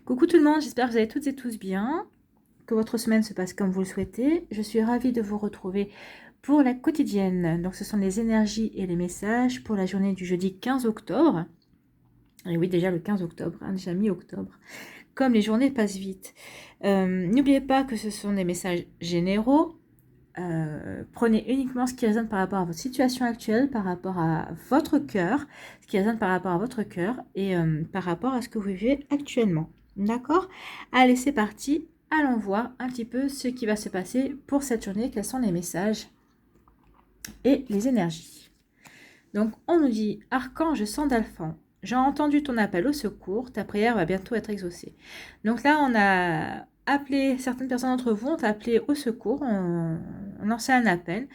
Coucou tout le monde, j'espère que vous allez toutes et tous bien, que votre semaine se passe comme vous le souhaitez. Je suis ravie de vous retrouver pour la quotidienne. Donc ce sont les énergies et les messages pour la journée du jeudi 15 octobre. Et oui, déjà le 15 octobre, hein, déjà mi-octobre. Comme les journées passent vite. N'oubliez pas que ce sont des messages généraux. Prenez uniquement ce qui résonne par rapport à votre situation actuelle, par rapport à votre cœur, ce qui résonne par rapport à votre cœur et par rapport à ce que vous vivez actuellement. D'accord? Allez, c'est parti. Allons voir un petit peu ce qui va se passer pour cette journée, quels sont les messages et les énergies. Donc, on nous dit, Archange Sandalphon, j'ai entendu ton appel au secours, ta prière va bientôt être exaucée. Donc là, on a appelé, certaines personnes d'entre vous ont appelé au secours, on lancé un appel,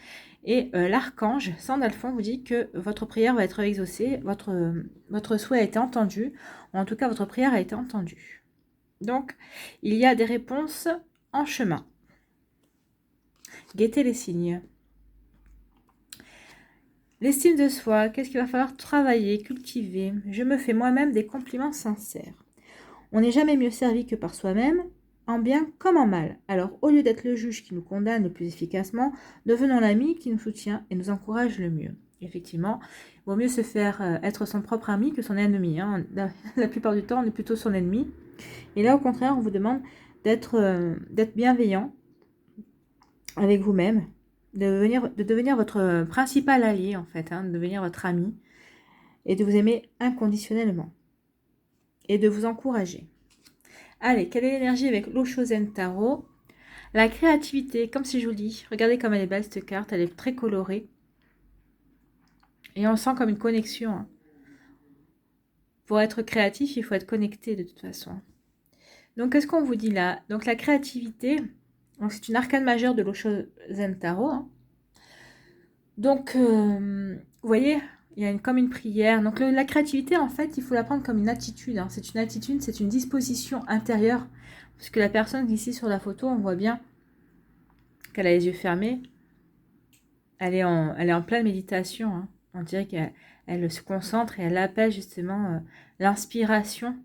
et l'archange Sandalphon vous dit que votre prière va être exaucée, votre souhait a été entendu, ou en tout cas votre prière a été entendue. Donc, il y a des réponses en chemin. Guettez les signes. L'estime de soi, qu'est-ce qu'il va falloir travailler, cultiver? Je me fais moi-même des compliments sincères. On n'est jamais mieux servi que par soi-même, en bien comme en mal. Alors, au lieu d'être le juge qui nous condamne le plus efficacement, devenons l'ami qui nous soutient et nous encourage le mieux. Effectivement, il vaut mieux se faire être son propre ami que son ennemi. Hein. La plupart du temps, on est plutôt son ennemi. Et là, au contraire, on vous demande d'être bienveillant avec vous-même, de devenir votre principal allié, en fait, hein, de devenir votre ami, et de vous aimer inconditionnellement, et de vous encourager. Allez, quelle est l'énergie avec l'Oshozen Tarot? La créativité, comme c'est joli. Regardez comme elle est belle, cette carte, elle est très colorée. Et on sent comme une connexion. Hein. Pour être créatif, il faut être connecté de toute façon. Donc, qu'est-ce qu'on vous dit là? Donc, la créativité, c'est une arcane majeure de l'Oshozen Tarot, hein. Donc, vous voyez, il y a comme une prière. Donc, la créativité, en fait, il faut la prendre comme une attitude. Hein. C'est une attitude, c'est une disposition intérieure. Parce que la personne ici sur la photo, on voit bien qu'elle a les yeux fermés. Elle est en pleine méditation. Hein. On dirait qu'elle se concentre et elle appelle justement l'inspiration.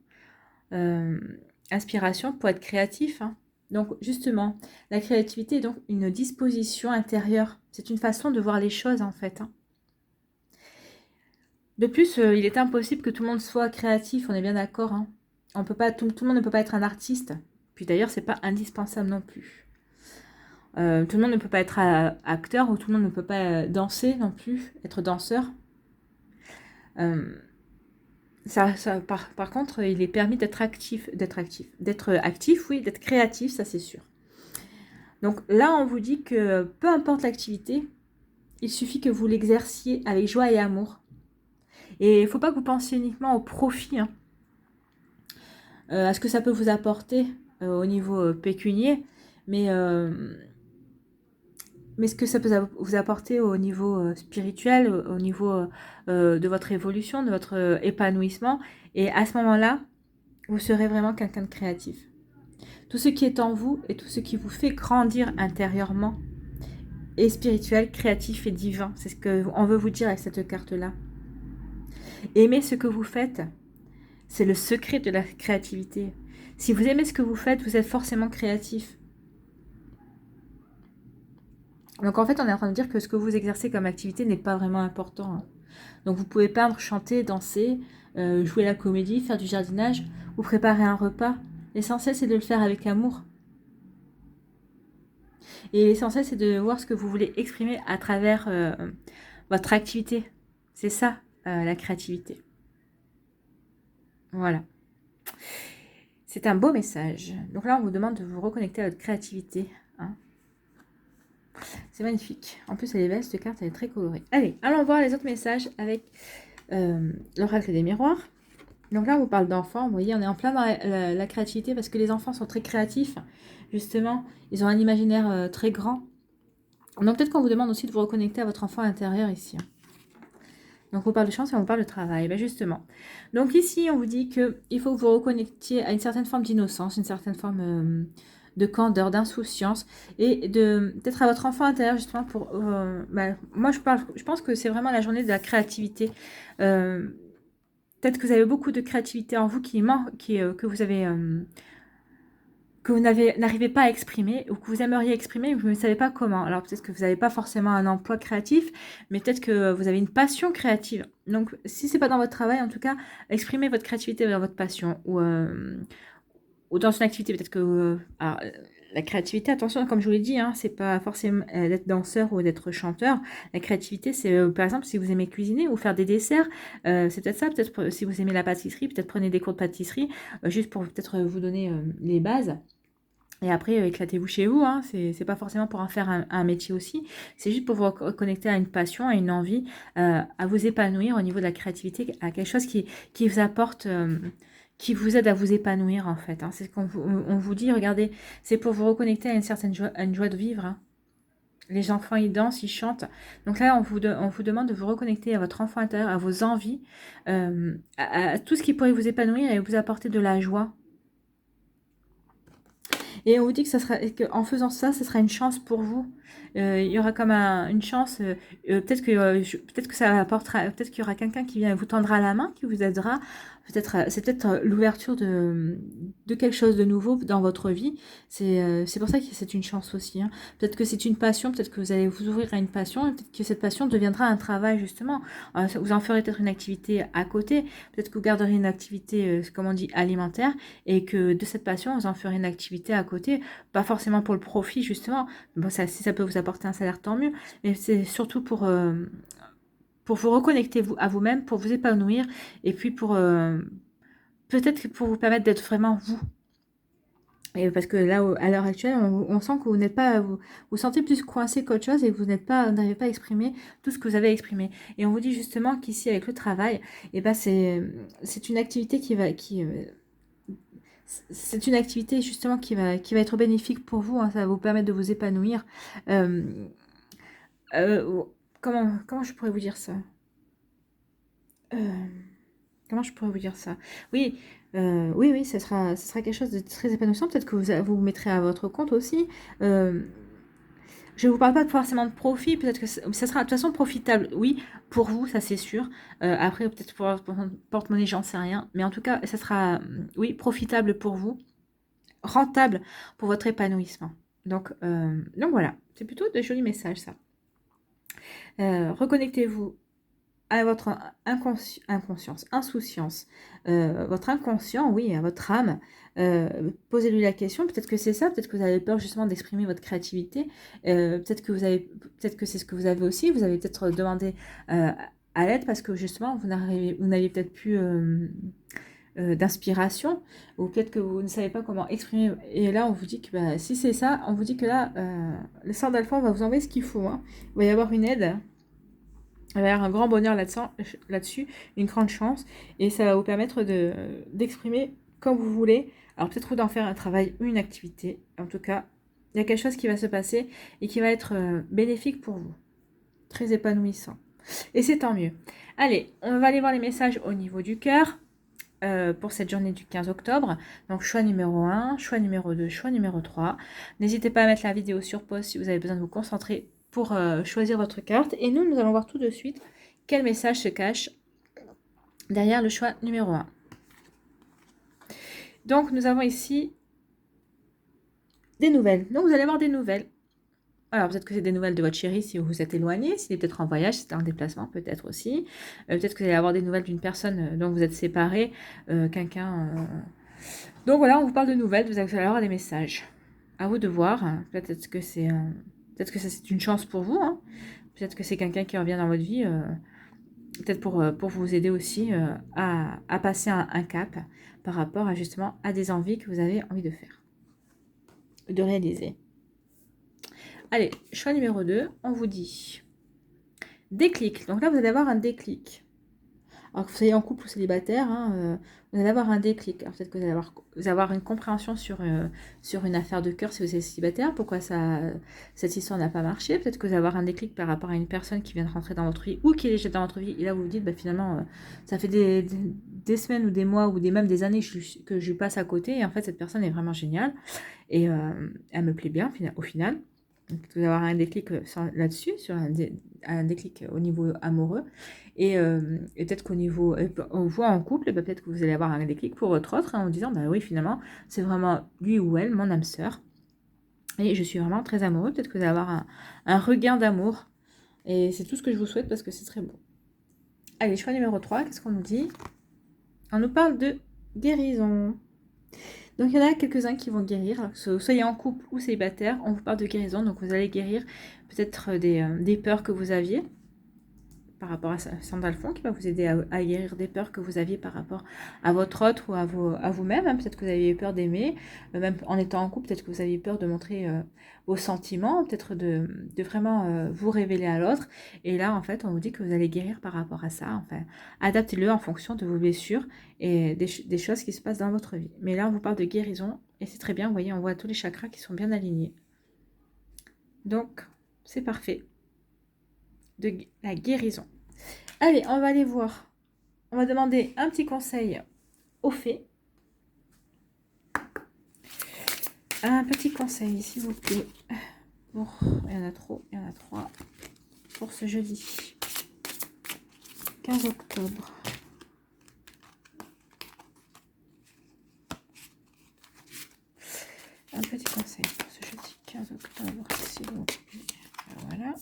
Inspiration pour être créatif. Hein. Donc, justement, la créativité est donc une disposition intérieure. C'est une façon de voir les choses, en fait. Hein. De plus, il est impossible que tout le monde soit créatif, on est bien d'accord. Hein. On peut pas, tout le monde ne peut pas être un artiste. Puis d'ailleurs, c'est pas indispensable non plus. Tout le monde ne peut pas être acteur ou tout le monde ne peut pas danser non plus, être danseur. Par contre, il est permis d'être actif, oui, d'être créatif, ça c'est sûr. Donc là, on vous dit que peu importe l'activité, il suffit que vous l'exerciez avec joie et amour. Et il ne faut pas que vous pensiez uniquement au profit, hein, à ce que ça peut vous apporter au niveau pécunier, mais ce que ça peut vous apporter au niveau spirituel, au niveau de votre évolution, de votre épanouissement. Et à ce moment-là, vous serez vraiment quelqu'un de créatif. Tout ce qui est en vous et tout ce qui vous fait grandir intérieurement est spirituel, créatif et divin. C'est ce qu'on veut vous dire avec cette carte-là. Aimez ce que vous faites. C'est le secret de la créativité. Si vous aimez ce que vous faites, vous êtes forcément créatif. Donc en fait, on est en train de dire que ce que vous exercez comme activité n'est pas vraiment important. Hein. Donc vous pouvez peindre, chanter, danser, jouer la comédie, faire du jardinage ou préparer un repas. L'essentiel, c'est de le faire avec amour. Et l'essentiel, c'est de voir ce que vous voulez exprimer à travers votre activité. C'est ça, la créativité. Voilà. C'est un beau message. Donc là, on vous demande de vous reconnecter à votre créativité. Hein. C'est magnifique. En plus, elle est belle, cette carte, elle est très colorée. Allez, allons voir les autres messages avec l'oracle des miroirs. Donc là, on vous parle d'enfants. Vous voyez, on est en plein dans la créativité parce que les enfants sont très créatifs. Justement, ils ont un imaginaire très grand. Donc peut-être qu'on vous demande aussi de vous reconnecter à votre enfant intérieur ici. Donc on vous parle de chance et on vous parle de travail. Ben justement. Donc ici, on vous dit qu'il faut que vous reconnectiez à une certaine forme d'innocence, une certaine forme de candeur, d'insouciance et peut-être à votre enfant intérieur justement pour... moi, je pense que c'est vraiment la journée de la créativité. peut-être que vous avez beaucoup de créativité en vous qui manque, que vous avez... que vous n'arrivez pas à exprimer ou que vous aimeriez exprimer mais vous ne savez pas comment. Alors peut-être que vous n'avez pas forcément un emploi créatif, mais peut-être que vous avez une passion créative. Donc si c'est pas dans votre travail, en tout cas, exprimez votre créativité dans votre passion ou dans une activité. Peut-être que alors, la créativité, attention, comme je vous l'ai dit, hein, c'est pas forcément d'être danseur ou d'être chanteur. La créativité, c'est par exemple si vous aimez cuisiner ou faire des desserts, c'est peut-être ça. Peut-être si vous aimez la pâtisserie, peut-être prenez des cours de pâtisserie juste pour peut-être vous donner les bases. Et après, éclatez-vous chez vous, hein. C'est pas forcément pour en faire un métier aussi, c'est juste pour vous reconnecter à une passion, à une envie, à vous épanouir au niveau de la créativité, à quelque chose qui vous apporte, qui vous aide à vous épanouir en fait, hein. C'est ce qu'on on vous dit, regardez, c'est pour vous reconnecter à une certaine joie, à une joie de vivre, hein. Les enfants, ils dansent, ils chantent. Donc là, on vous demande de vous reconnecter à votre enfant intérieur, à vos envies, à tout ce qui pourrait vous épanouir et vous apporter de la joie. Et on vous dit que en faisant ça, ce sera une chance pour vous. Il y aura comme une chance. Peut-être que ça apportera. Peut-être qu'il y aura quelqu'un qui vient vous tendra la main, qui vous aidera. Peut-être, c'est peut-être l'ouverture de quelque chose de nouveau dans votre vie. C'est pour ça que c'est une chance aussi, hein. Peut-être que c'est une passion. Peut-être que vous allez vous ouvrir à une passion. Et peut-être que cette passion deviendra un travail justement. Vous en ferez peut-être une activité à côté. Peut-être que vous garderez une activité, comme on dit, alimentaire, et que de cette passion, vous en ferez une activité à côté, pas forcément pour le profit justement. Bon, ça, si ça peut vous apporter un salaire, tant mieux, mais c'est surtout pour vous reconnecter à vous-même, pour vous épanouir, et puis pour peut-être pour vous permettre d'être vraiment vous. Et parce que là, à l'heure actuelle, on sent que vous n'êtes pas, vous sentez plus coincé qu'autre chose et que vous n'arrivez pas à exprimer tout ce que vous avez exprimé. Et on vous dit justement qu'ici, avec le travail, et ben c'est une activité c'est une activité justement qui va être bénéfique pour vous, hein. Ça va vous permettre de vous épanouir. Euh, euh, comment je pourrais vous dire ça? Euh, Comment je pourrais vous dire ça? Oui, oui, ça sera quelque chose de très épanouissant. Peut-être que vous mettrez à votre compte aussi. Euh, je ne vous parle pas forcément de profit. Peut-être que ça sera de toute façon profitable. Oui, pour vous, ça c'est sûr. Après, peut-être pour votre porte-monnaie, j'en sais rien. Mais en tout cas, ça sera, oui, profitable pour vous, rentable pour votre épanouissement. Donc voilà, c'est plutôt de jolis messages ça. Reconnectez-vous à votre inconscience, insouciance, votre inconscient, oui, à votre âme. Posez-lui la question, peut-être que c'est ça, peut-être que vous avez peur justement d'exprimer votre créativité, peut-être que c'est ce que vous avez aussi, vous avez peut-être demandé à l'aide parce que justement vous n'aviez peut-être plus d'inspiration, ou peut-être que vous ne savez pas comment exprimer, et là on vous dit que bah, si c'est ça, on vous dit que là, le sort d'Alpha va vous envoyer ce qu'il faut, hein. Il va y avoir une aide. Il va y avoir un grand bonheur là-dessus, une grande chance, et ça va vous permettre d'exprimer comme vous voulez. Alors peut-être d'en faire un travail, une activité. En tout cas, il y a quelque chose qui va se passer et qui va être bénéfique pour vous. Très épanouissant. Et c'est tant mieux. Allez, on va aller voir les messages au niveau du cœur pour cette journée du 15 octobre. Donc choix numéro 1, choix numéro 2, choix numéro 3. N'hésitez pas à mettre la vidéo sur pause si vous avez besoin de vous concentrer pour choisir votre carte. Et nous allons voir tout de suite quel message se cache derrière le choix numéro 1. Donc, nous avons ici des nouvelles. Donc, vous allez avoir des nouvelles. Alors, peut-être que c'est des nouvelles de votre chéri si vous vous êtes éloigné, s'il est peut-être en voyage, si c'est en déplacement, peut-être aussi. Peut-être que vous allez avoir des nouvelles d'une personne dont vous êtes séparés, quelqu'un... Donc voilà, on vous parle de nouvelles, vous allez avoir des messages. À vous de voir. Peut-être que c'est une chance pour vous, hein. Peut-être que c'est quelqu'un qui revient dans votre vie, peut-être pour vous aider aussi à passer un cap par rapport à justement à des envies que vous avez envie de faire, de réaliser. Allez, choix numéro 2, on vous dit déclic. Donc là, vous allez avoir un déclic. Alors que vous soyez en couple ou célibataire, hein, vous allez avoir un déclic. Alors peut-être que vous allez avoir une compréhension sur une affaire de cœur si vous êtes célibataire, pourquoi cette histoire n'a pas marché. Peut-être que vous allez avoir un déclic par rapport à une personne qui vient de rentrer dans votre vie ou qui est déjà dans votre vie. Et là, vous vous dites, bah, finalement, ça fait des semaines ou des mois ou même des années que je passe à côté. Et en fait, cette personne est vraiment géniale. Et elle me plaît bien au final. Donc, vous allez avoir un déclic là-dessus, sur un déclic au niveau amoureux. Et peut-être qu'au niveau, on voit en couple, peut-être que vous allez avoir un déclic pour votre autre, en disant, bah oui, finalement, c'est vraiment lui ou elle, mon âme sœur. Et je suis vraiment très amoureux. Peut-être que vous allez avoir un regain d'amour. Et c'est tout ce que je vous souhaite parce que c'est très beau. Allez, choix numéro 3, qu'est-ce qu'on nous dit? On nous parle de guérison. Donc, il y en a quelques-uns qui vont guérir. Alors que soyez en couple ou célibataire, on vous parle de guérison. Donc, vous allez guérir peut-être des peurs que vous aviez par rapport à Sandalphon, qui va vous aider à guérir des peurs que vous aviez par rapport à votre autre ou à vous-même. Hein. Peut-être que vous aviez peur d'aimer, même en étant en couple, peut-être que vous aviez peur de montrer vos sentiments, peut-être de vraiment vous révéler à l'autre. Et là, en fait, on vous dit que vous allez guérir par rapport à ça. Enfin, adaptez-le en fonction de vos blessures et des choses qui se passent dans votre vie. Mais là, on vous parle de guérison et c'est très bien. Vous voyez, on voit tous les chakras qui sont bien alignés. Donc, c'est parfait. De la guérison. Allez, on va aller voir. On va demander un petit conseil aux fées. Un petit conseil, s'il vous plaît. Pour... Il y en a trop, il y en a 3. Pour ce jeudi 15 octobre. Un petit conseil pour ce jeudi 15 octobre, s'il vous plaît. Voilà.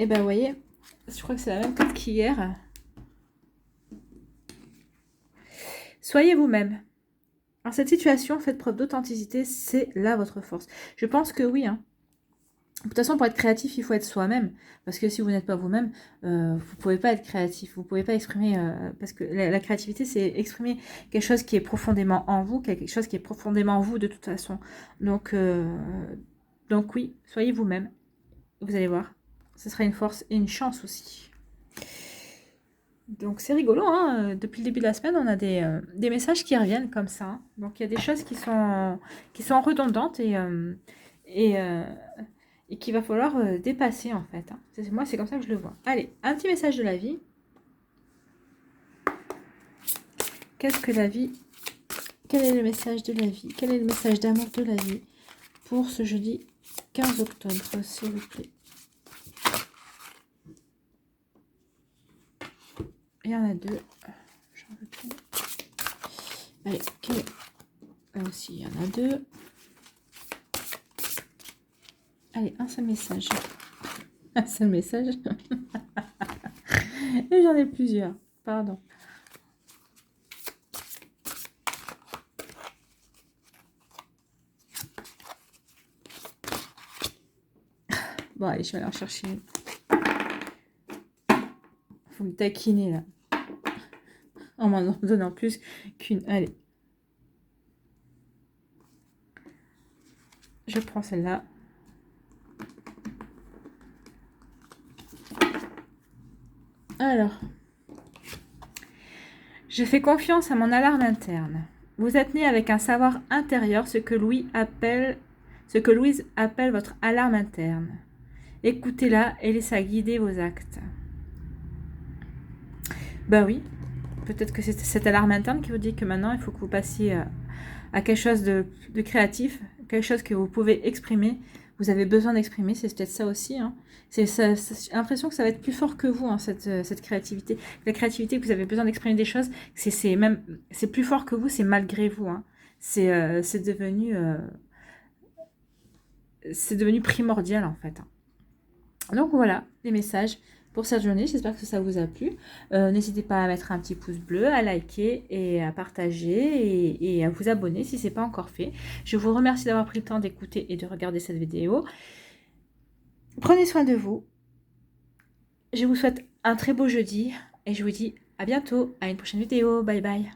Et ben, vous voyez, je crois que c'est la même carte qu'hier. Soyez vous-même. Alors, cette situation, faites preuve d'authenticité, c'est là votre force. Je pense que oui. Hein. De toute façon, pour être créatif, il faut être soi-même. Parce que si vous n'êtes pas vous-même, vous ne pouvez pas être créatif. Vous ne pouvez pas exprimer... parce que la créativité, c'est exprimer quelque chose qui est profondément en vous, quelque chose qui est profondément en vous de toute façon. Donc oui, soyez vous-même. Vous allez voir. Ce sera une force et une chance aussi. Donc c'est rigolo, hein. Depuis le début de la semaine, on a des messages qui reviennent comme ça. Donc il y a des choses qui sont redondantes et qu'il va falloir dépasser en fait. Hein. Moi, c'est comme ça que je le vois. Allez, un petit message de la vie. Qu'est-ce que la vie? Quel est le message de la vie? Quel est le message d'amour de la vie pour ce jeudi 15 octobre, s'il vous plaît? Il y en a 2. J'en veux plus. Allez, là aussi, il y en a 2. Allez, un seul message. Un seul message. Et j'en ai plusieurs. Pardon. Bon, allez, je vais aller en chercher une. Faut me taquiner, là. En m'en donnant plus qu'une. Allez. Je prends celle-là. Alors. Je fais confiance à mon alarme interne. Vous êtes né avec un savoir intérieur, ce que Louise appelle votre alarme interne. Écoutez-la et laissez guider vos actes. Ben oui, peut-être que c'est cette alarme interne qui vous dit que maintenant, il faut que vous passiez à quelque chose de créatif, quelque chose que vous pouvez exprimer. Vous avez besoin d'exprimer, c'est peut-être ça aussi. Hein. J'ai l'impression que ça va être plus fort que vous, hein, cette créativité. La créativité, que vous avez besoin d'exprimer des choses, c'est plus fort que vous, c'est malgré vous. Hein. C'est devenu primordial, en fait. Donc voilà, les messages pour cette journée. J'espère que ça vous a plu. N'hésitez pas à mettre un petit pouce bleu, à liker et à partager et à vous abonner si ce n'est pas encore fait. Je vous remercie d'avoir pris le temps d'écouter et de regarder cette vidéo. Prenez soin de vous. Je vous souhaite un très beau jeudi et je vous dis à bientôt, à une prochaine vidéo. Bye bye.